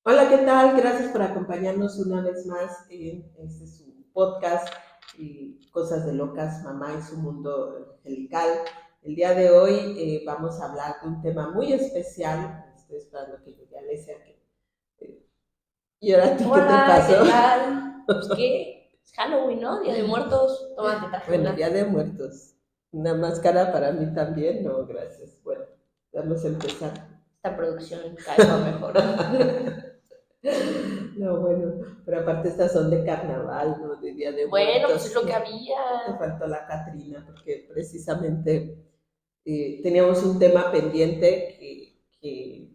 Hola, ¿qué tal? Gracias por acompañarnos una vez más en este su podcast Cosas de Locas, Mamá y su mundo angelical. El día de hoy vamos a hablar de un tema muy especial. Estoy esperando que llegue Alesia. ¿Y ahora a ti qué te Hola, ¿qué pasó? tal? Pues qué, es Halloween, ¿no? Día de Muertos. Toma, te traje Bueno, Día una. de Muertos. Una máscara para mí también. No, gracias. Bueno, vamos a empezar. Esta producción cada vez va mejor. No, bueno, pero aparte estas son de carnaval, ¿no? De Día de Bueno, pues es Muertos. lo que Te había. faltó la Catrina, porque precisamente teníamos un tema pendiente que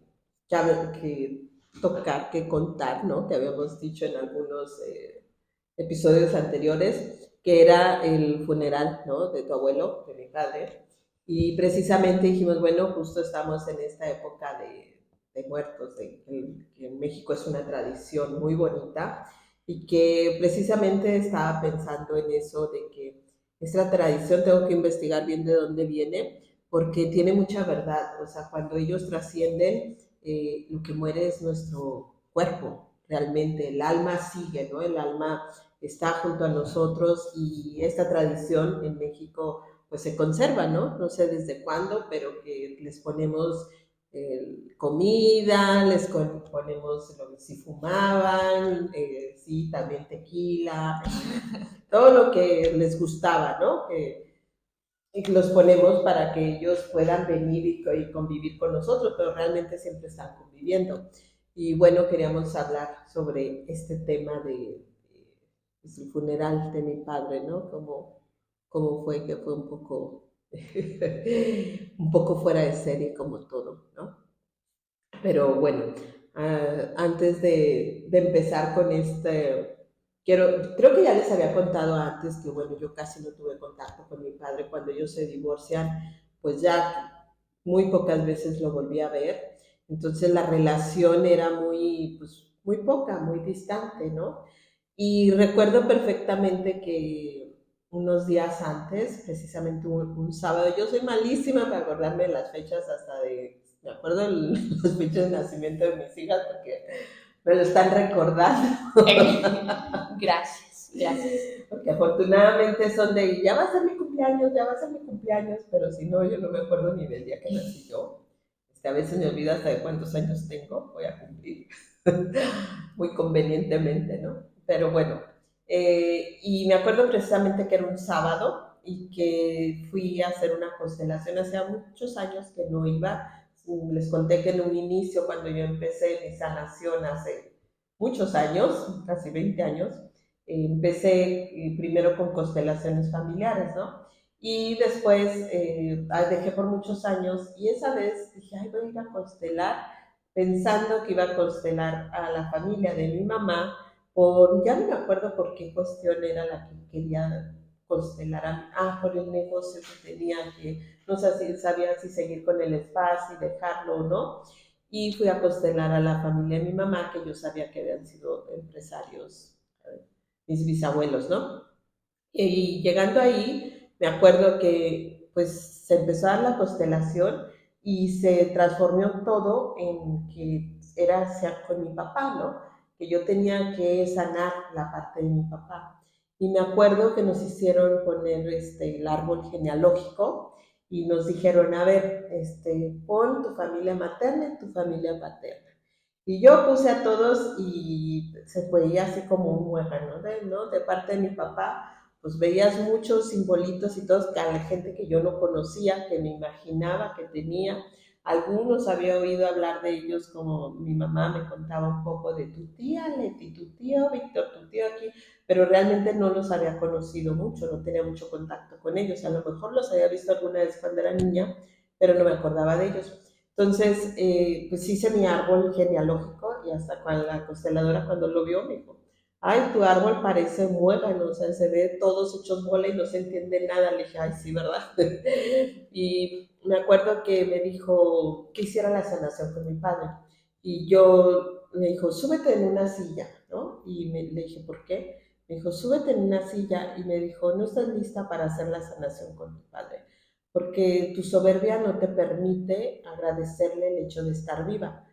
tocar, que contar, ¿no? Que habíamos dicho en algunos episodios anteriores, que era el funeral, ¿no? De tu abuelo, de mi padre. Y precisamente dijimos, bueno, justo estamos en esta época de muertos, que en México es una tradición muy bonita y que precisamente estaba pensando en eso de que esta tradición tengo que investigar bien de dónde viene, porque tiene mucha verdad. O sea, cuando ellos trascienden, lo que muere es nuestro cuerpo, realmente. El alma sigue, ¿no? El alma está junto a nosotros y esta tradición en México pues se conserva, ¿no? No sé desde cuándo, pero que les ponemos comida, ponemos si fumaban, sí, también tequila, todo lo que les gustaba, ¿no? Y los ponemos para que ellos puedan venir y convivir con nosotros, pero realmente siempre están conviviendo. Y bueno, queríamos hablar sobre este tema de pues, el funeral de mi padre, ¿no? Cómo fue que fue un poco, un poco fuera de serie como todo, ¿no? Pero bueno, antes de empezar con creo que ya les había contado antes que bueno, yo casi no tuve contacto con mi padre cuando ellos se divorcian, pues ya muy pocas veces lo volví a ver. Entonces la relación era pues, muy poca, muy distante, ¿no? Y recuerdo perfectamente que unos días antes, precisamente un sábado, yo soy malísima para acordarme de las fechas hasta me acuerdo de las fechas de nacimiento de mis hijas porque me lo están recordando, Gracias, gracias. porque afortunadamente son ya va a ser mi cumpleaños, ya va a ser mi cumpleaños, pero si no, yo no me acuerdo ni del día que nací yo. A veces me olvida hasta de cuántos años tengo, voy a cumplir. Muy convenientemente, ¿no? Pero bueno, y me acuerdo precisamente que era un sábado y que fui a hacer una constelación hace muchos años que no iba. Les conté que en un inicio, cuando yo empecé mi sanación hace muchos años, casi 20 años, empecé primero con constelaciones familiares, ¿no? Y después dejé por muchos años y esa vez dije, ay, voy a ir a constelar pensando que iba a constelar a la familia de mi mamá ya no me acuerdo por qué cuestión era la que quería constelar por el negocio que tenía, que no sé si sabía si seguir con el espacio y dejarlo o no. Y fui a constelar a la familia de mi mamá, que yo sabía que habían sido empresarios, mis bisabuelos, ¿no? Y llegando ahí, me acuerdo que pues se empezó a dar la constelación y se transformó todo en que era hacia con mi papá, ¿no? Que yo tenía que sanar la parte de mi papá. Y me acuerdo que nos hicieron poner el árbol genealógico y nos dijeron, a ver, pon tu familia materna y tu familia paterna. Y yo puse a todos y se veía así como un muégano, ¿no? De parte de mi papá, pues veías muchos simbolitos y todos, a la gente que yo no conocía, que me imaginaba que tenía. Algunos había oído hablar de ellos, como mi mamá me contaba un poco de tu tía Leti, tu tío Víctor, tu tío aquí, pero realmente no los había conocido mucho, no tenía mucho contacto con ellos. A lo mejor los había visto alguna vez cuando era niña, pero no me acordaba de ellos. Entonces, pues hice mi árbol genealógico y hasta cuando la consteladora cuando lo vio me dijo, ay, tu árbol parece muégano, o sea, se ve todos hechos bola y no se entiende nada. Le dije, ay, sí, ¿verdad? Y me acuerdo que me dijo que hiciera la sanación con mi padre. Y yo me dijo, súbete en una silla, ¿no? Le dije, ¿por qué? Me dijo, súbete en una silla y me dijo, no estás lista para hacer la sanación con tu padre, porque tu soberbia no te permite agradecerle el hecho de estar viva.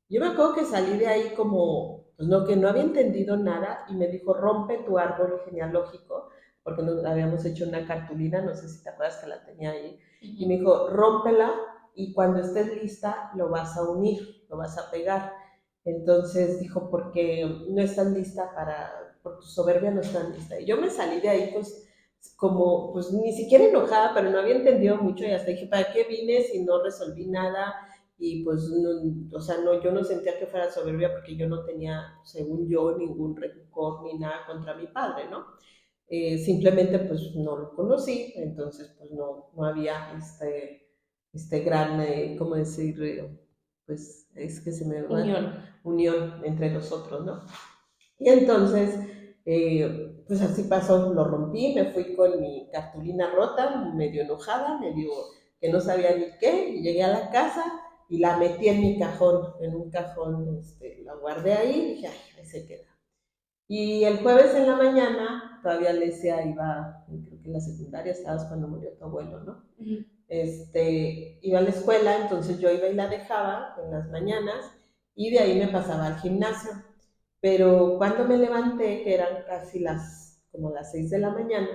Yo me acuerdo que salí de ahí como, pues no, que no había entendido nada y me dijo, rompe tu árbol genealógico, porque nos habíamos hecho una cartulina, no sé si te acuerdas que la tenía ahí, y me dijo, rómpela y cuando estés lista lo vas a unir, lo vas a pegar. Entonces dijo, porque no estás lista por tu soberbia no estás lista. Y yo me salí de ahí pues como, pues ni siquiera enojada, pero no había entendido mucho y hasta dije, ¿para qué vine si no resolví nada? Y pues, no, o sea, no, yo no sentía que fuera soberbia porque yo no tenía, según yo, ningún rencor ni nada contra mi padre, ¿no? Simplemente pues no lo conocí, entonces pues no había este gran, ¿cómo decir? Pues es que se me Unión. va, unión entre nosotros, ¿no? Y entonces, pues así pasó, lo rompí, me fui con mi cartulina rota, medio enojada, medio que no sabía ni qué, y llegué a la casa y la metí en mi cajón, en un cajón, la guardé ahí y dije, ay, ahí se queda. Y el jueves en la mañana, todavía Alesia iba, creo que en la secundaria estabas cuando murió tu abuelo, ¿no? Ujú. Iba a la escuela, entonces yo iba y la dejaba en las mañanas y de ahí me pasaba al gimnasio. Pero cuando me levanté, que eran casi como las 6 de la mañana,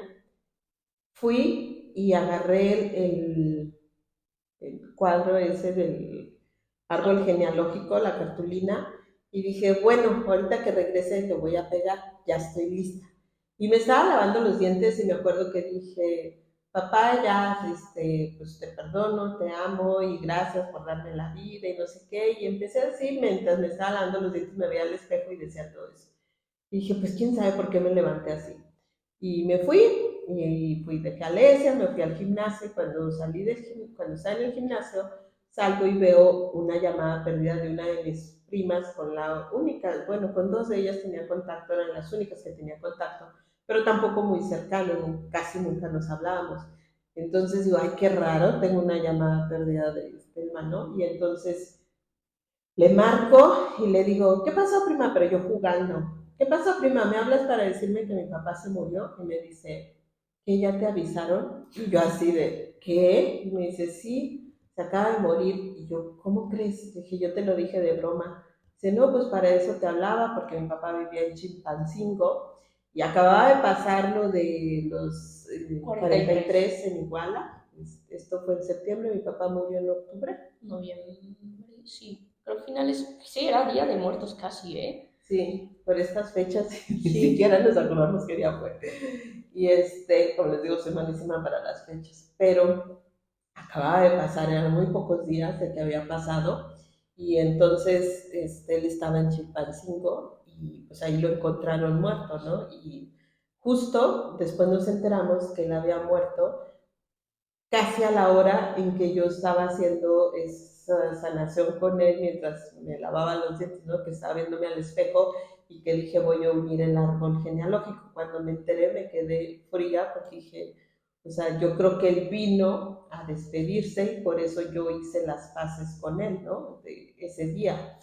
fui y agarré el cuadro ese del árbol genealógico, la cartulina, y dije, bueno, ahorita que regrese lo voy a pegar, ya estoy lista. Y me estaba lavando los dientes y me acuerdo que dije, papá, ya, pues te perdono, te amo y gracias por darme la vida y no sé qué. Y empecé así, mientras me estaba lavando los dientes, me veía al espejo y decía todo eso. Y dije, pues quién sabe por qué me levanté así. Y me fui, y fui, dejé a Alesia, me fui al gimnasio, cuando estaba en el gimnasio, salgo y veo una llamada perdida de una de mis primas con la única, bueno, con dos de ellas tenía contacto, eran las únicas que tenía contacto, pero tampoco muy cercano, casi nunca nos hablábamos. Entonces digo, ay, qué raro, tengo una llamada perdida de este hermano, y entonces le marco y le digo, ¿qué pasó, prima? Pero yo jugando. ¿Qué pasó, prima? ¿Me hablas para decirme que mi papá se murió? Y me dice, ¿que ya te avisaron? Y yo así de, ¿qué? Y me dice, sí, se acaba de morir. Y yo, ¿cómo crees? Dije, yo te lo dije de broma. Dice, no, pues para eso te hablaba, porque mi papá vivía en Chilpancingo y acababa de pasar lo de los 43 en Iguala. Esto fue en septiembre, mi papá murió en octubre. Noviembre, sí. Pero al final sí, era Día de Muertos casi, ¿eh? Sí, por estas fechas ni Sí. siquiera nos acordamos qué día fue. Y como les digo, soy malísima para las fechas, pero acababa de pasar, eran muy pocos días de que había pasado, y entonces él estaba en Chilpancingo y pues ahí lo encontraron muerto, ¿no? Y justo después nos enteramos que él había muerto casi a la hora en que yo estaba haciendo esa sanación con él mientras me lavaba los dientes, ¿no? Que estaba viéndome al espejo y que dije voy a unir el árbol genealógico. Cuando me enteré me quedé fría porque dije, o sea, yo creo que él vino a despedirse y por eso yo hice las paces con él, ¿no? De ese día.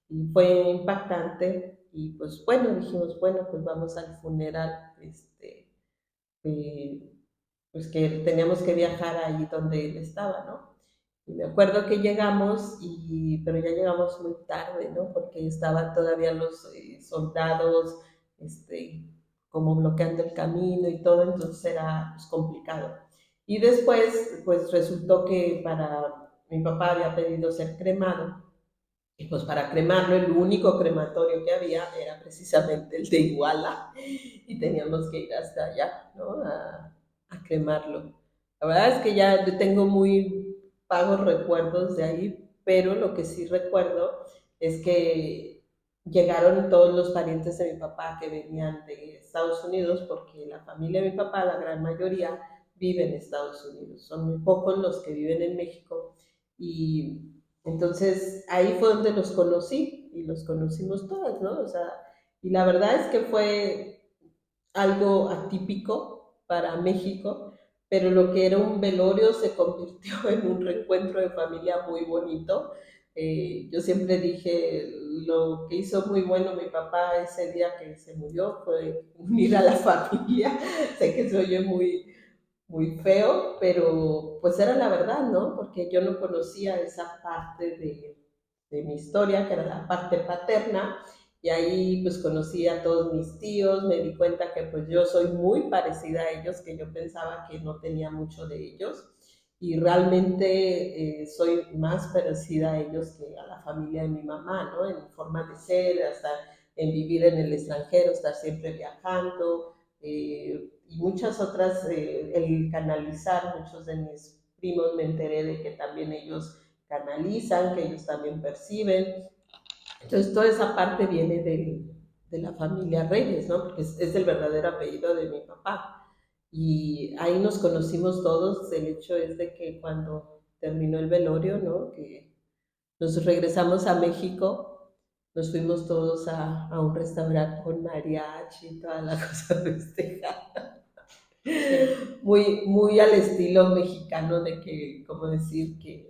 Y fue impactante y pues bueno, dijimos, bueno, pues vamos al funeral, eh, pues que teníamos que viajar ahí donde él estaba, ¿no? Y me acuerdo que llegamos, pero ya llegamos muy tarde, ¿no? Porque estaban todavía los soldados, como bloqueando el camino y todo, entonces era pues, complicado. Y después, pues resultó que mi papá había pedido ser cremado, y pues para cremarlo, el único crematorio que había era precisamente el de Iguala, y teníamos que ir hasta allá, ¿no? A cremarlo. La verdad es que ya tengo muy vagos recuerdos de ahí, pero lo que sí recuerdo es que llegaron todos los parientes de mi papá que venían de Estados Unidos, porque la familia de mi papá, la gran mayoría, vive en Estados Unidos. Son muy pocos los que viven en México, y entonces ahí fue donde los conocí y los conocimos todos, ¿no? O sea, y la verdad es que fue algo atípico para México, pero lo que era un velorio se convirtió en un reencuentro de familia muy bonito. Yo siempre dije, lo que hizo muy bueno mi papá ese día que se murió fue unir a la familia. Sé que se oye muy feo, pero pues era la verdad, ¿no? Porque yo no conocía esa parte de mi historia, que era la parte paterna, y ahí pues conocí a todos mis tíos, me di cuenta que pues yo soy muy parecida a ellos, que yo pensaba que no tenía mucho de ellos, y realmente soy más parecida a ellos que a la familia de mi mamá, ¿no? En forma de ser, hasta en vivir en el extranjero, estar siempre viajando, y muchas otras, el canalizar, muchos de mis primos me enteré de que también ellos canalizan, que ellos también perciben. Entonces, toda esa parte viene de la familia Reyes, ¿no? Porque es el verdadero apellido de mi papá. Y ahí nos conocimos todos. El hecho es de que cuando terminó el velorio, ¿no? Que nos regresamos a México, nos fuimos todos a un restaurante con mariachi, toda la cosa festejada. Sí. Muy, muy al estilo mexicano de que, como decir que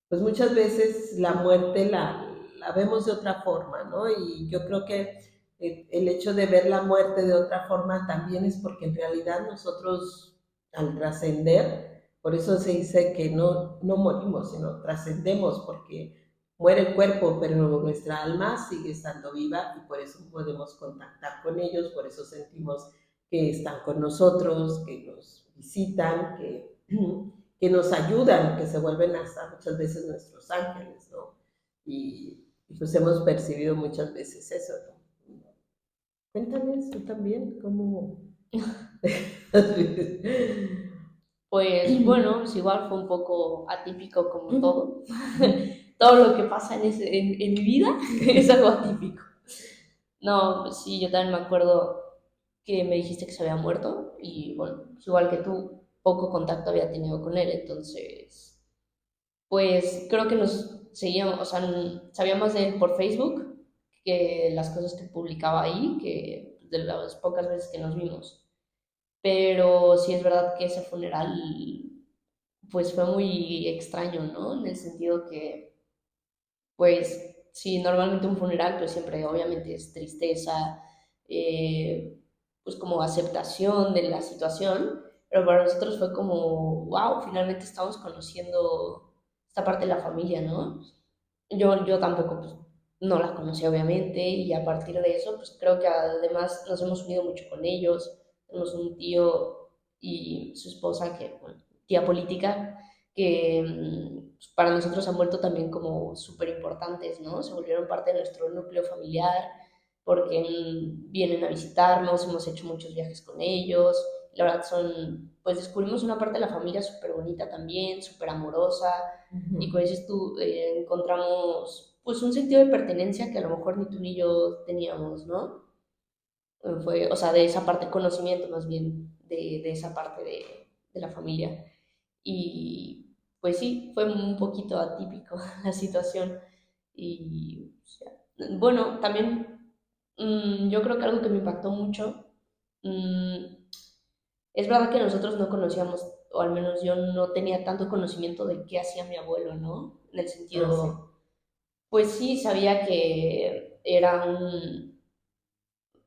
pues muchas veces la muerte la vemos de otra forma, ¿no? Y yo creo que el hecho de ver la muerte de otra forma también es porque en realidad nosotros al trascender, por eso se dice que no morimos, sino trascendemos, porque muere el cuerpo, pero nuestra alma sigue estando viva y por eso podemos contactar con ellos, por eso sentimos que están con nosotros, que nos visitan, que nos ayudan, que se vuelven hasta muchas veces nuestros ángeles, ¿no? Y pues hemos percibido muchas veces eso, ¿no? Cuéntame tú también, ¿cómo? Pues bueno, pues igual fue un poco atípico como todo. Todo lo que pasa en mi vida es algo atípico. No, pues sí, yo también me acuerdo que me dijiste que se había muerto y bueno, pues igual que tú, poco contacto había tenido con él, entonces, pues creo que nos seguíamos, o sea, sabíamos de él por Facebook, que las cosas que publicaba ahí, que de las pocas veces que nos vimos. Pero sí es verdad que ese funeral, pues fue muy extraño, ¿no? En el sentido que, pues, sí, normalmente un funeral, pues siempre obviamente es tristeza, pues como aceptación de la situación, pero para nosotros fue como, wow, finalmente estamos conociendo esta parte de la familia, ¿no? Yo tampoco, pues, no la conocí obviamente y a partir de eso, pues creo que además nos hemos unido mucho con ellos. Tenemos un tío y su esposa, que, bueno, tía política, que pues, para nosotros han vuelto también como súper importantes, ¿no? Se volvieron parte de nuestro núcleo familiar porque vienen a visitarnos, hemos hecho muchos viajes con ellos. La verdad son, pues descubrimos una parte de la familia súper bonita también, súper amorosa, y como dices tú, encontramos pues un sentido de pertenencia que a lo mejor ni tú ni yo teníamos, ¿no? Fue, o sea, de esa parte, conocimiento más bien, de esa parte de la familia. Y pues sí, fue un poquito atípico la situación. Y o sea, bueno, también yo creo que algo que me impactó mucho, mm, es verdad que nosotros no conocíamos, o al menos yo no tenía tanto conocimiento de qué hacía mi abuelo, ¿no? En el Ah, sí. sentido, pues sí, sabía que era un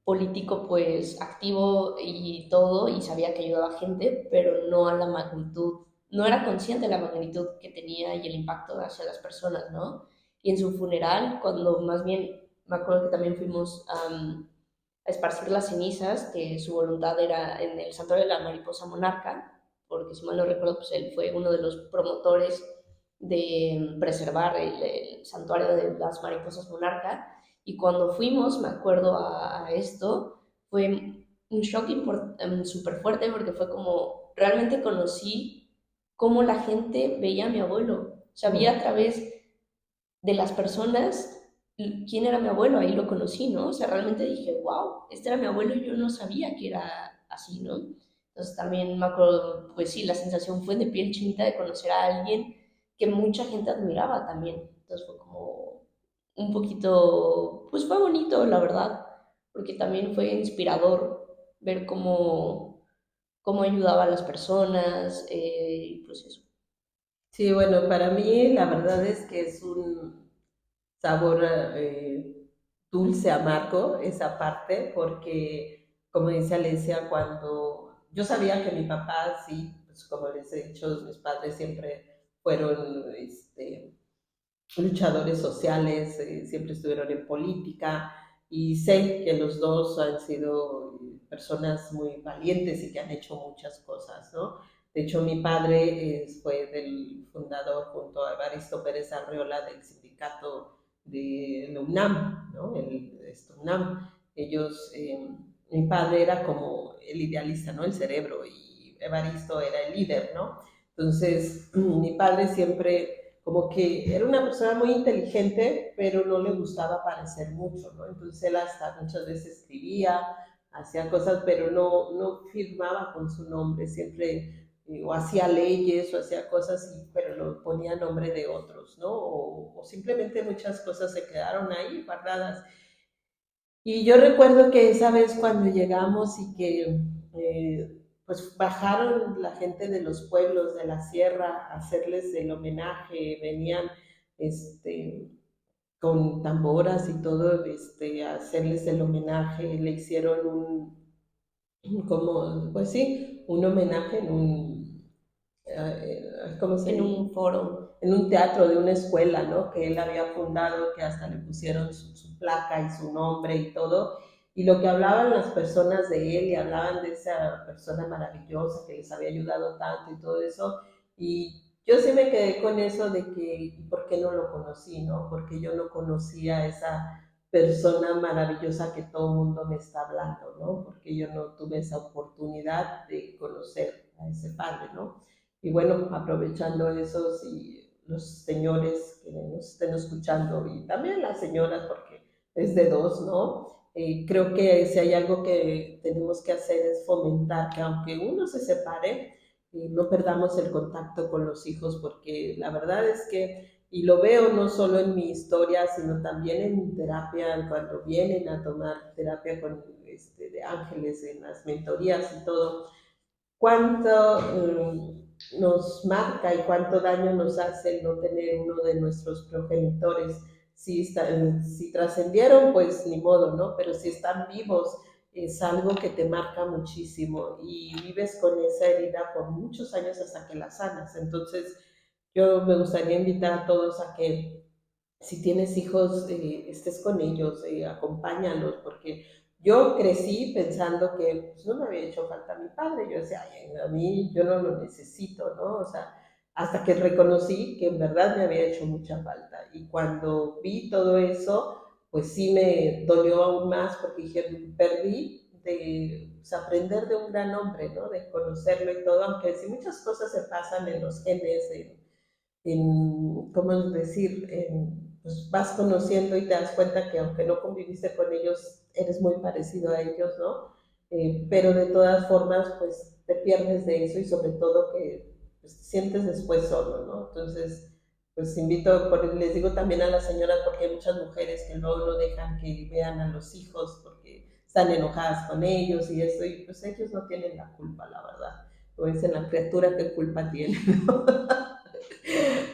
político pues activo y todo, y sabía que ayudaba a gente, pero no a la magnitud, no era consciente de la magnitud que tenía y el impacto hacia las personas, ¿no? Y en su funeral, cuando más bien, me acuerdo que también fuimos a esparcir las cenizas, que su voluntad era en el santuario de la mariposa monarca, porque si mal no recuerdo, pues él fue uno de los promotores de preservar el santuario de las mariposas monarca. Y cuando fuimos, me acuerdo a esto, fue un shock súper fuerte porque fue como, realmente conocí cómo la gente veía a mi abuelo. Sabía a Mm. través de las personas quién era mi abuelo, ahí lo conocí, ¿no? O sea, realmente dije, wow, este era mi abuelo y yo no sabía que era así, ¿no? Entonces también me acuerdo, pues sí, la sensación fue de piel chinita de conocer a alguien que mucha gente admiraba también. Entonces fue como un poquito, pues fue bonito, la verdad, porque también fue inspirador ver cómo ayudaba a las personas, y pues eso. Sí, bueno, para mí la verdad es que es un sabor dulce, amargo, esa parte, porque, como dice Alesia, cuando yo sabía que mi papá, sí, pues como les he dicho, mis padres siempre fueron, luchadores sociales, siempre estuvieron en política y sé que los dos han sido personas muy valientes y que han hecho muchas cosas, ¿no? De hecho, mi padre fue del fundador junto a Evaristo Pérez Arreola del sindicato de la UNAM, ¿no? UNAM. Ellos, mi padre era como el idealista, ¿no? El cerebro, y Evaristo era el líder, ¿no? Entonces, mi padre siempre como que era una persona muy inteligente, pero no le gustaba parecer mucho, ¿no? Entonces él hasta muchas veces escribía, hacía cosas, pero no firmaba con su nombre, siempre o hacía leyes o hacía cosas, pero lo ponía a nombre de otros, ¿no? O simplemente muchas cosas se quedaron ahí guardadas. Y yo recuerdo que esa vez cuando llegamos y que pues bajaron la gente de los pueblos de la sierra a hacerles el homenaje, venían este, con tamboras y todo, a hacerles el homenaje, le hicieron como, pues sí, un homenaje en ¿cómo se En dice? un foro. En un teatro de una escuela, ¿no? Que él había fundado, que hasta le pusieron su placa y su nombre y todo. Y lo que hablaban las personas de él y hablaban de esa persona maravillosa que les había ayudado tanto y todo eso. Y yo sí me quedé con eso de que, ¿por qué no lo conocí, no? Porque yo no conocía a esa persona maravillosa que todo el mundo me está hablando, ¿no? Porque yo no tuve esa oportunidad de conocer a ese padre, ¿no? Y bueno, aprovechando eso, si los señores que nos estén escuchando y también las señoras, porque es de dos, ¿no? Creo que si hay algo que tenemos que hacer es fomentar que aunque uno se separe, no perdamos el contacto con los hijos, porque la verdad es que, y lo veo no solo en mi historia, sino también en terapia, cuando vienen a tomar terapia con de ángeles, en las mentorías y todo, cuánto nos marca y cuánto daño nos hace el no tener uno de nuestros progenitores. Si trascendieron, pues ni modo, ¿no? Pero si están vivos, es algo que te marca muchísimo y vives con esa herida por muchos años hasta que la sanas. Entonces, yo me gustaría invitar a todos a que si tienes hijos, estés con ellos, acompáñalos, porque yo crecí pensando que pues, no me había hecho falta mi padre. Yo decía, ay, a mí yo no lo necesito, ¿no? O sea, hasta que reconocí que en verdad me había hecho mucha falta. Y cuando vi todo eso, pues sí me dolió aún más porque dije, perdí de pues, aprender de un gran hombre, ¿no? De conocerlo y todo, aunque sí muchas cosas se pasan en los genes, ¿cómo decir? Pues vas conociendo y te das cuenta que aunque no conviviste con ellos, eres muy parecido a ellos, ¿no? Pero de todas formas, pues te pierdes de eso y sobre todo que pues, te sientes después solo, ¿no? Entonces, pues invito, les digo también a las señoras, porque hay muchas mujeres que luego no dejan que vean a los hijos porque están enojadas con ellos y eso, y pues ellos no tienen la culpa, la verdad. Como dicen, la criatura, ¿qué culpa tiene?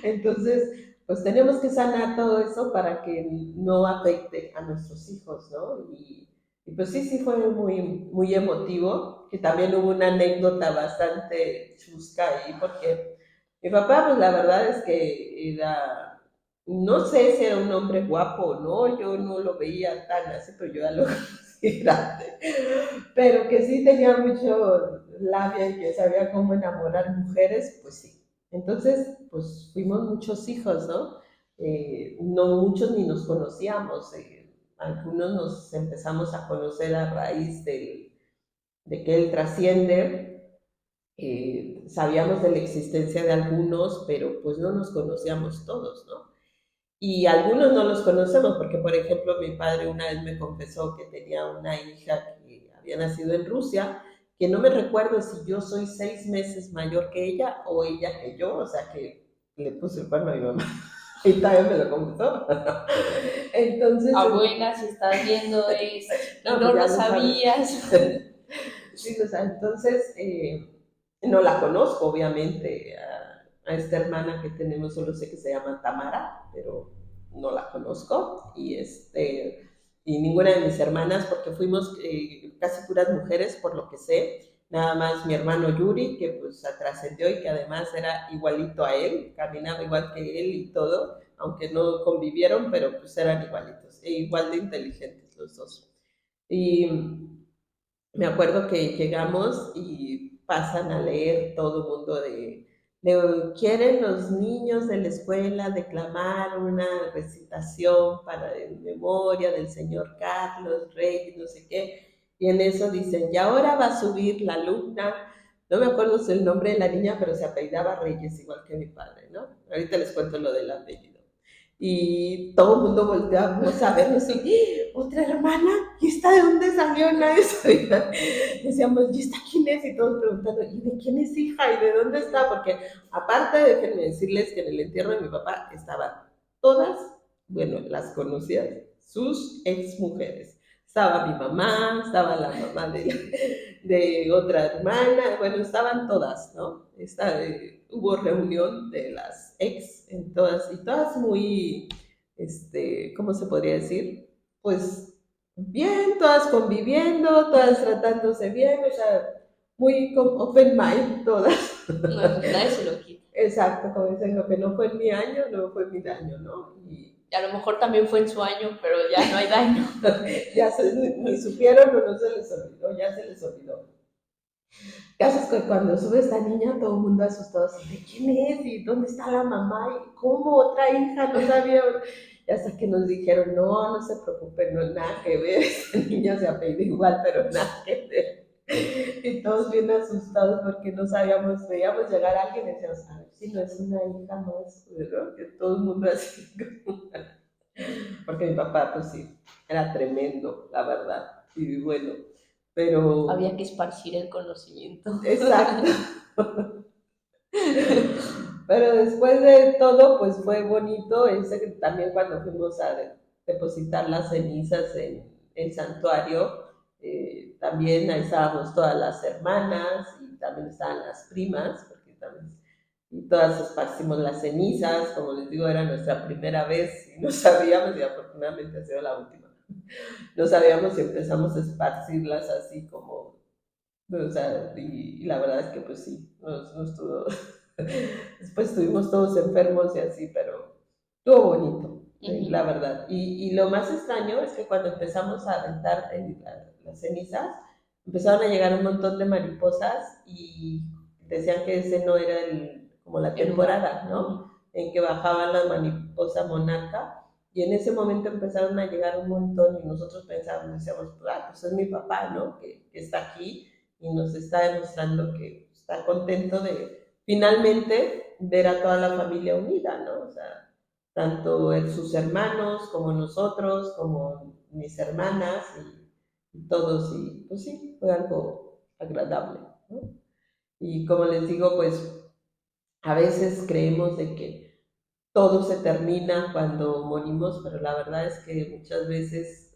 Entonces, pues tenemos que sanar todo eso para que no afecte a nuestros hijos, ¿no? Y pues sí, sí fue muy, muy emotivo, que también hubo una anécdota bastante chusca ahí, porque mi papá, pues la verdad es que era, no sé si era un hombre guapo o no, yo no lo veía tan así, pero yo ya lo conocí grande, pero que sí tenía mucho labia y que sabía cómo enamorar mujeres, pues sí. Entonces, pues fuimos muchos hijos, ¿no? No muchos ni nos conocíamos, algunos nos empezamos a conocer a raíz de que él trasciende, sabíamos de la existencia de algunos, pero pues no nos conocíamos todos, ¿no? Y algunos no los conocemos, porque por ejemplo mi padre una vez me confesó que tenía una hija que había nacido en Rusia, que no me recuerdo si yo soy 6 meses mayor que ella o ella que yo, o sea que le puse el cuerno a mi mamá y también me lo confesó. Entonces, Abuela, si estás viendo esto y no, no pues ya lo lo sabes. sabías. Sí, o sea, entonces no la conozco, obviamente, a esta hermana que tenemos, solo sé que se llama Tamara, pero no la conozco. Y ninguna de mis hermanas, porque fuimos casi puras mujeres, por lo que sé. nada más mi hermano Yuri, que pues trascendió y que además era igualito a él, caminaba igual que él y todo, aunque no convivieron, pero pues eran igualitos, e igual de inteligentes los dos. Y me acuerdo que llegamos y pasan a leer todo el mundo quieren los niños de la escuela declamar una recitación para en memoria del señor Carlos Reyes, no sé qué, y en eso dicen, y ahora va a subir la alumna, no me acuerdo si el nombre de la niña, pero se apellidaba Reyes, igual que mi padre, ¿no? Ahorita les cuento lo del apellido. Y todo el mundo volteamos a vernos y, otra hermana, ¿y esta de dónde salió? Nadie sabía. Decíamos, ¿y esta quién es? Y todos preguntando, ¿y de quién es hija? ¿Y de dónde está? Porque aparte, déjenme decirles que en el entierro de mi papá estaban todas, bueno, las conocidas, sus ex mujeres. Estaba mi mamá, estaba la mamá de otra hermana, bueno, estaban todas, ¿no? Hubo reunión de las ex en todas, y todas muy, ¿cómo se podría decir? Pues bien, todas conviviendo, todas tratándose bien, o sea, muy open mind todas. No, nadie se lo quita. Exacto, como dicen, lo que no fue en mi año, no fue en mi daño, ¿no? Y a lo mejor también fue en su año, pero ya no hay daño. Ya ni supieron o no se les olvidó, ya se les olvidó. Caso es que cuando sube esta niña, todo el mundo asustado, así, ¿de quién es? ¿Y dónde está la mamá? ¿Y cómo otra hija? No sabían. Y hasta que nos dijeron, no, no se preocupen, no es nada que ver, esta niña se apellida igual, pero nada que ver. Y todos bien asustados porque no sabíamos, veíamos llegar a alguien y decíamos, a ver si no es una hija más, ¿no? Que todo el mundo así, porque mi papá, pues sí, era tremendo, la verdad. Y bueno, pero... Había que esparcir el conocimiento. Exacto. Pero después de todo, pues fue bonito. También cuando fuimos a depositar las cenizas en el santuario, también ahí estábamos todas las hermanas y también estaban las primas, porque también, y todas esparcimos las cenizas. Como les digo, era nuestra primera vez y no sabíamos, y afortunadamente ha sido la última. No sabíamos si empezamos a esparcirlas así como, o sea, y la verdad es que pues sí, nos estuvo. Después estuvimos todos enfermos y así, pero estuvo bonito, la verdad. Y lo más extraño es que cuando empezamos a aventar las cenizas, empezaron a llegar un montón de mariposas y decían que ese no era como la temporada, ¿no? En que bajaban la mariposa monarca. Y en ese momento empezaron a llegar un montón y nosotros pensábamos, decíamos, pues es mi papá, ¿no? Que está aquí y nos está demostrando que está contento de finalmente ver a toda la familia unida, ¿no? O sea, tanto sus hermanos como nosotros, como mis hermanas y todos, y pues sí, fue algo agradable, ¿no? Y como les digo, pues a veces creemos de que todo se termina cuando morimos, pero la verdad es que muchas veces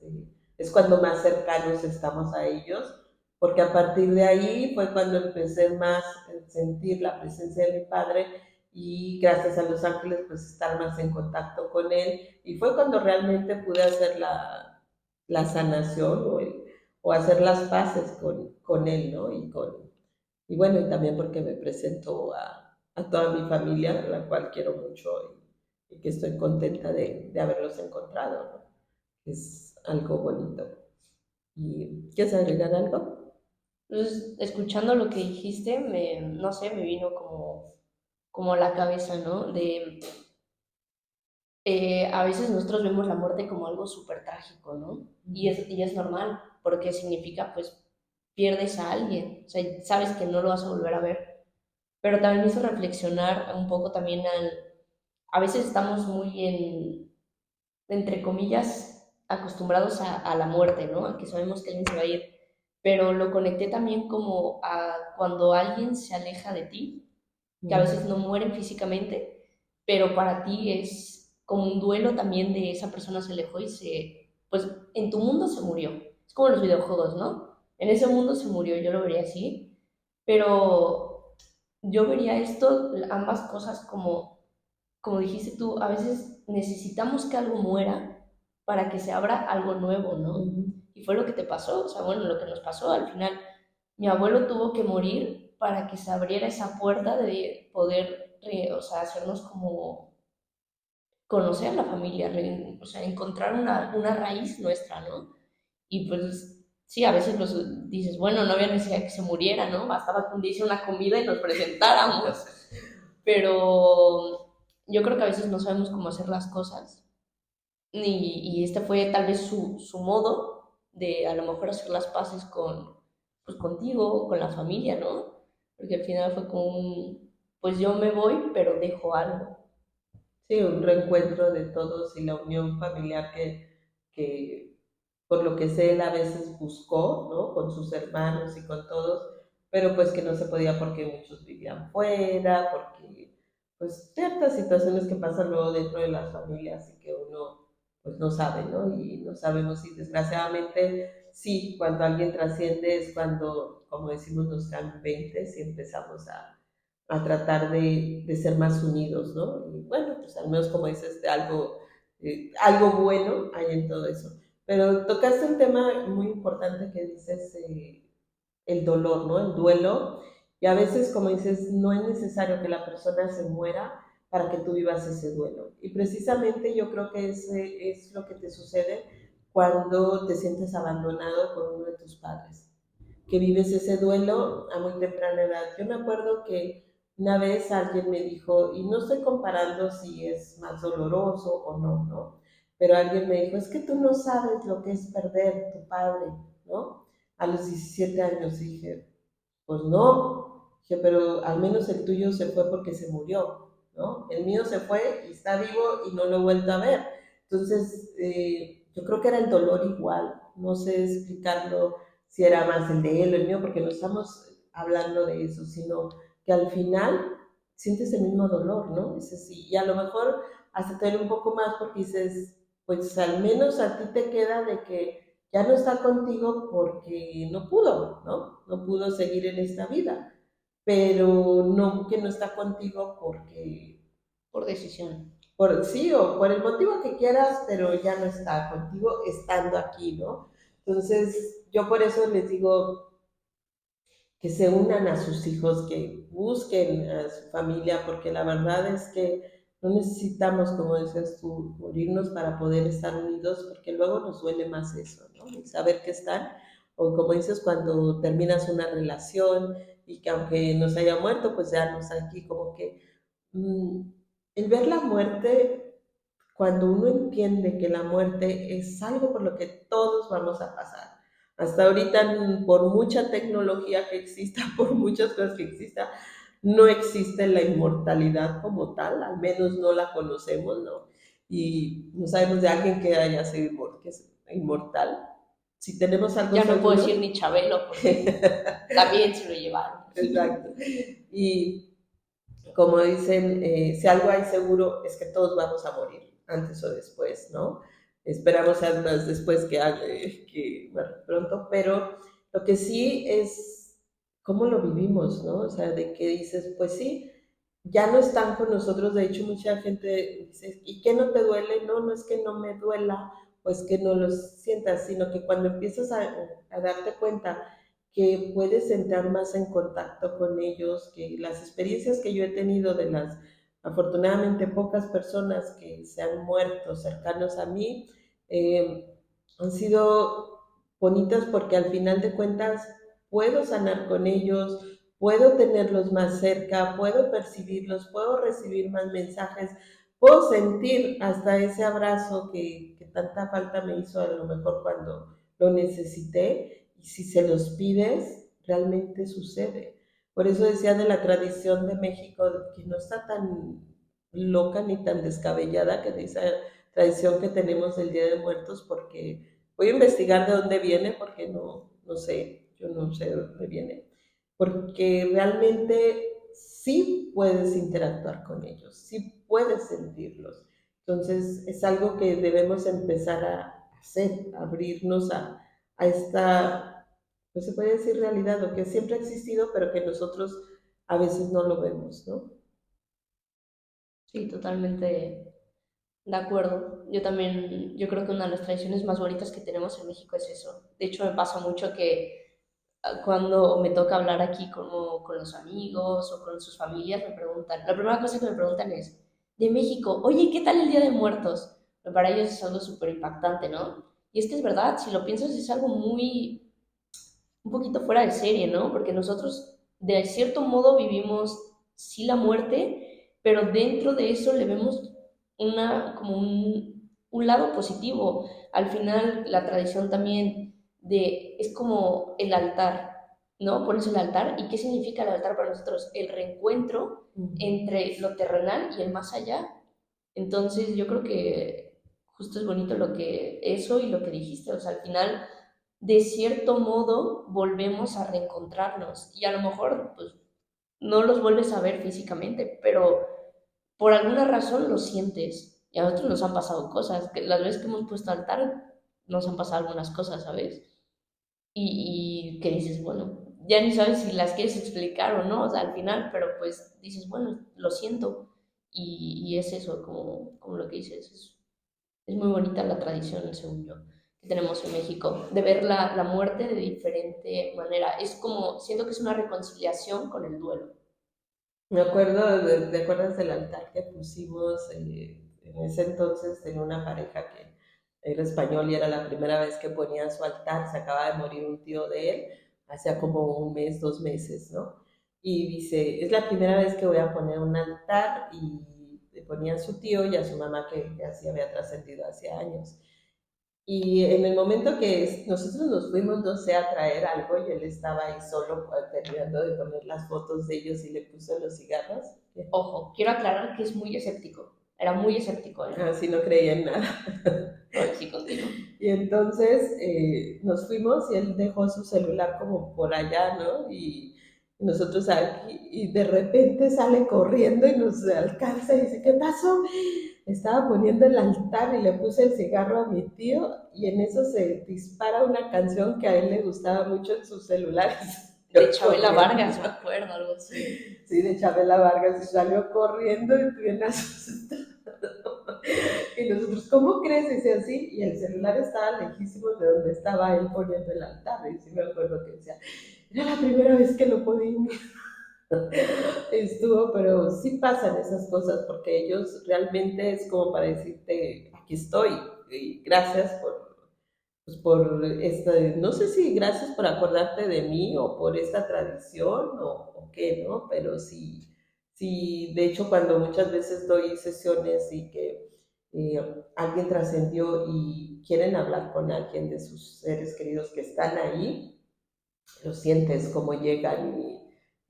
es cuando más cercanos estamos a ellos, porque a partir de ahí fue cuando empecé más a sentir la presencia de mi padre y gracias a los ángeles pues estar más en contacto con él y fue cuando realmente pude hacer la sanación o hacer las paces con él, ¿no? Y bueno, y también porque me presentó a toda mi familia, la cual quiero mucho y que estoy contenta de haberlos encontrado, ¿no? Es algo bonito. ¿Y quieres agregar algo? Entonces, escuchando lo que dijiste, no sé, me vino como a la cabeza, ¿no? A veces nosotros vemos la muerte como algo súper trágico, ¿no? Y es normal, porque significa, pues, pierdes a alguien, o sea, sabes que no lo vas a volver a ver. Pero también me hizo reflexionar un poco también a veces estamos muy entre comillas, acostumbrados a la muerte, ¿no? A que sabemos que alguien se va a ir. Pero lo conecté también como a cuando alguien se aleja de ti, que a veces no mueren físicamente, pero para ti es como un duelo también de esa persona se alejó y pues en tu mundo se murió. Es como los videojuegos, ¿no? En ese mundo se murió, yo lo vería así, pero yo vería esto, ambas cosas como dijiste tú, a veces necesitamos que algo muera para que se abra algo nuevo, ¿no? Y fue lo que te pasó, o sea, bueno, lo que nos pasó al final. mi abuelo tuvo que morir para que se abriera esa puerta de poder, o sea, hacernos como conocer la familia, o sea, encontrar una raíz nuestra, ¿no? Y pues sí, a veces dices, bueno, no había necesidad que se muriera, ¿no? Bastaba que un día hiciera una comida y nos presentáramos. Pero yo creo que a veces no sabemos cómo hacer las cosas. Y este fue tal vez su modo de a lo mejor hacer las paces pues contigo, con la familia, ¿no? Porque al final fue como pues yo me voy, pero dejo algo. Sí, un reencuentro de todos y la unión familiar que por lo que sé, él a veces buscó, ¿no? Con sus hermanos y con todos, pero pues que no se podía porque muchos vivían fuera, porque pues ciertas situaciones que pasan luego dentro de las familias y que uno pues no sabe, ¿no? Y no sabemos si desgraciadamente sí, cuando alguien trasciende es cuando, como decimos, nos caen 20 y empezamos a tratar de ser más unidos, ¿no? Y bueno, pues al menos como dices, algo bueno hay en todo eso. Pero tocaste un tema muy importante que dices, el dolor, ¿no? El duelo. Y a veces, como dices, no es necesario que la persona se muera para que tú vivas ese duelo. Y precisamente yo creo que ese es lo que te sucede cuando te sientes abandonado por uno de tus padres, que vives ese duelo a muy temprana edad. Yo me acuerdo que una vez alguien me dijo, y no estoy comparando si es más doloroso o no, ¿no? Pero alguien me dijo, es que tú no sabes lo que es perder tu padre, ¿no? A los 17 años dije, pues no, dije, pero al menos el tuyo se fue porque se murió, ¿no? El mío se fue y está vivo y no lo he vuelto a ver. Entonces, yo creo que era el dolor igual, no sé explicarlo si era más el de él o el mío, porque no estamos hablando de eso, sino que al final sientes el mismo dolor, ¿no? Dices, sí, y a lo mejor hasta te duele un poco más porque dices, pues al menos a ti te queda de que ya no está contigo porque no pudo, ¿no? No pudo seguir en esta vida, pero no que no está contigo porque, Por decisión. por sí o por el motivo que quieras, pero ya no está contigo estando aquí, ¿no? Entonces, yo por eso les digo que se unan a sus hijos, que busquen a su familia, porque la verdad es que no necesitamos, como decías tú, morirnos para poder estar unidos, porque luego nos duele más eso, ¿no? Y saber que están, o como dices, cuando terminas una relación y que aunque nos haya muerto, pues ya no está aquí, como que mm, el ver la muerte, cuando uno entiende que la muerte es algo por lo que todos vamos a pasar. Hasta ahorita, por mucha tecnología que exista, por muchas cosas que exista, no existe la inmortalidad como tal, al menos no la conocemos, ¿no? Y no sabemos de alguien que haya sido que es inmortal. Si tenemos algo Ya no puedo decir seguro, ni Chabelo porque también se lo llevaron. exacto. Y como dicen, si algo hay seguro es que todos vamos a morir, antes o después, ¿no? Esperamos ser más después bueno, pronto, pero lo que sí es cómo lo vivimos, ¿no? O sea, de que dices, pues sí, ya no están con nosotros, de hecho mucha gente dice, ¿y qué no te duele? No, no es que no me duela, pues que no lo sientas, sino que cuando empiezas a darte cuenta que puedes entrar más en contacto con ellos, que las experiencias que yo he tenido de las afortunadamente pocas personas que se han muerto cercanos a mí, eh, han sido bonitas porque al final de cuentas puedo sanar con ellos, puedo tenerlos más cerca, puedo percibirlos, puedo recibir más mensajes, puedo sentir hasta ese abrazo que tanta falta me hizo a lo mejor cuando lo necesité, y si se los pides, realmente sucede. Por eso decía de la tradición de México, que no está tan loca ni tan descabellada, que de esa tradición que tenemos del Día de Muertos, porque voy a investigar de dónde viene, porque no sé, yo no sé de dónde viene, porque realmente sí puedes interactuar con ellos, sí puedes sentirlos. Entonces es algo que debemos empezar a hacer, abrirnos a esta, pues se puede decir realidad, lo que siempre ha existido, pero que nosotros a veces no lo vemos, ¿no? Sí, totalmente de acuerdo. Yo también, yo creo que una de las tradiciones más bonitas que tenemos en México es eso. De hecho, me pasa mucho que cuando me toca hablar aquí como con los amigos o con sus familias, me preguntan, la primera cosa que me preguntan es, de México, oye, ¿qué tal el Día de Muertos? Pero para ellos es algo súper impactante, ¿no? Y es que es verdad, si lo piensas es algo muy, un poquito fuera de serie, ¿no? Porque nosotros de cierto modo vivimos sí la muerte, pero dentro de eso le vemos como un lado positivo. Al final la tradición también es como el altar, ¿no? Por eso el altar. ¿Y qué significa el altar para nosotros? El reencuentro entre lo terrenal y el más allá. Entonces yo creo que justo es bonito eso y lo que dijiste, o sea, al final de cierto modo volvemos a reencontrarnos y a lo mejor pues no los vuelves a ver físicamente, pero por alguna razón lo sientes y a nosotros nos han pasado cosas, que las veces que hemos puesto altar nos han pasado algunas cosas, ¿sabes? Y que dices, bueno, ya ni sabes si las quieres explicar o no, o sea, al final, pero pues dices, bueno, lo siento y es eso, como lo que dices, es muy bonita la tradición, según yo, que tenemos en México, de ver la muerte de diferente manera. Es como, siento que es una reconciliación con el duelo. Me acuerdo, ¿te acuerdas del altar que pusimos? En ese entonces tenía una pareja que era español y era la primera vez que ponía su altar, se acaba de morir un tío de él, hacía como un mes, 2 meses, ¿no? Y dice, es la primera vez que voy a poner un altar y le ponía a su tío y a su mamá que así había trascendido hace años. Y en el momento que nosotros nos fuimos, no sé, a traer algo y él estaba ahí solo terminando de poner las fotos de ellos y le puso los cigarros. Ojo, quiero aclarar que es muy escéptico. Era muy escéptico, ¿eh? Así no creía en nada. Ay, sí, continúo. Y entonces nos fuimos y él dejó su celular como por allá, ¿no? Y nosotros aquí, y de repente sale corriendo y nos alcanza y dice, ¿qué pasó? Estaba poniendo el altar y le puse el cigarro a mi tío y en eso se dispara una canción que a él le gustaba mucho en sus celulares. De Chabela Vargas, me acuerdo, algo así. Sí, de Chabela Vargas y salió corriendo y bien asustado. Y nosotros, ¿cómo crees? Dice así, y el celular estaba lejísimo de donde estaba él poniendo el altar. Y sí me acuerdo que decía, era la primera vez que lo podía. Estuvo, pero sí pasan esas cosas porque ellos realmente es como para decirte, aquí estoy, y gracias por esta, no sé si gracias por acordarte de mí o por esta tradición o qué, ¿no? Pero sí, sí, de hecho cuando muchas veces doy sesiones y que alguien trascendió y quieren hablar con alguien de sus seres queridos que están ahí, lo sientes como llegan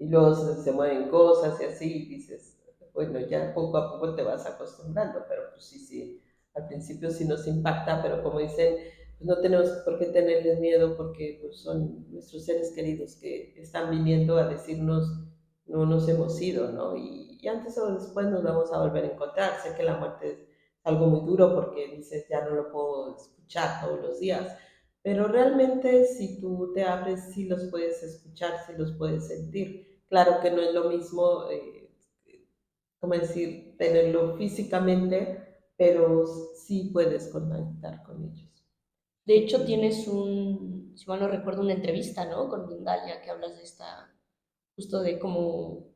y luego se mueven cosas y así, y dices, bueno, ya poco a poco te vas acostumbrando, pero pues sí, sí, al principio sí nos impacta, pero como dicen, pues no tenemos por qué tenerles miedo porque pues son nuestros seres queridos que están viniendo a decirnos, no nos hemos ido, ¿no? Y antes o después nos vamos a volver a encontrar. Sé que la muerte es algo muy duro porque dices, ya no lo puedo escuchar todos los días, pero realmente si tú te abres, sí los puedes escuchar, sí los puedes sentir. Claro que no es lo mismo, como decir, tenerlo físicamente, pero sí puedes conectar con ellos. De hecho, tienes si mal no recuerdo, una entrevista, ¿no? Con Mindalia, que hablas de justo de cómo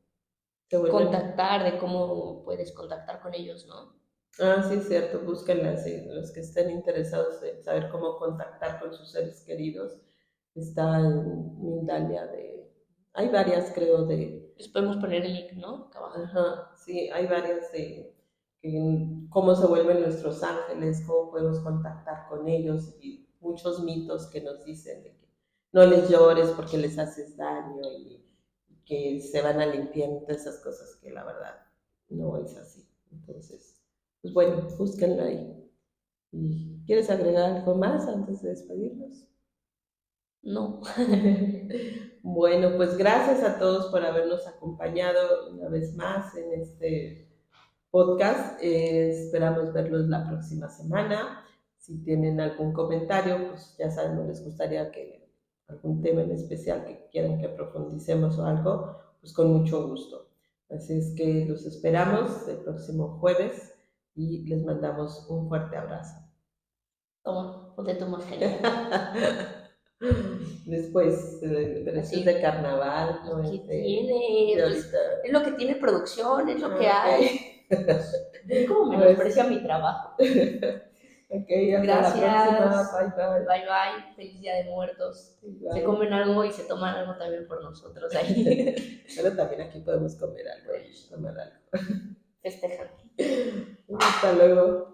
Se vuelven. contactar, de cómo puedes contactar con ellos, ¿no? Ah, sí, es cierto, búsquenlas, sí, los que estén interesados en saber cómo contactar con sus seres queridos. Está en Mindalia hay varias, creo, Les podemos poner el link, ¿no? Acá abajo. ajá, sí, hay varias de cómo se vuelven nuestros ángeles, cómo podemos contactar con ellos y muchos mitos que nos dicen de que no les llores porque les haces daño y que se van a limpiar todas esas cosas que la verdad no es así. Entonces, pues bueno, búsquenlo ahí. ¿Y quieres agregar algo más antes de despedirnos? No. Bueno, pues gracias a todos por habernos acompañado una vez más en este podcast. Esperamos verlos la próxima semana. Si tienen algún comentario, pues ya saben, no les gustaría que algún tema en especial que quieran que profundicemos o algo, pues con mucho gusto. Así es que los esperamos el próximo jueves y les mandamos un fuerte abrazo. Toma, ponte tu mascarilla. Después, pero eso es de carnaval, ¿no? ¿Qué Y tiene? Pues, ahorita. es lo que tiene producción, es lo que Ah, hay. Es como Pues, menosprecia mi trabajo. ok, hasta la Gracias. próxima. Bye, bye. Bye bye. Feliz Día de Muertos. Bye. Se comen algo y se toman algo también por nosotros ahí. Pero también aquí podemos comer algo y tomar algo. Festejan. Hasta luego.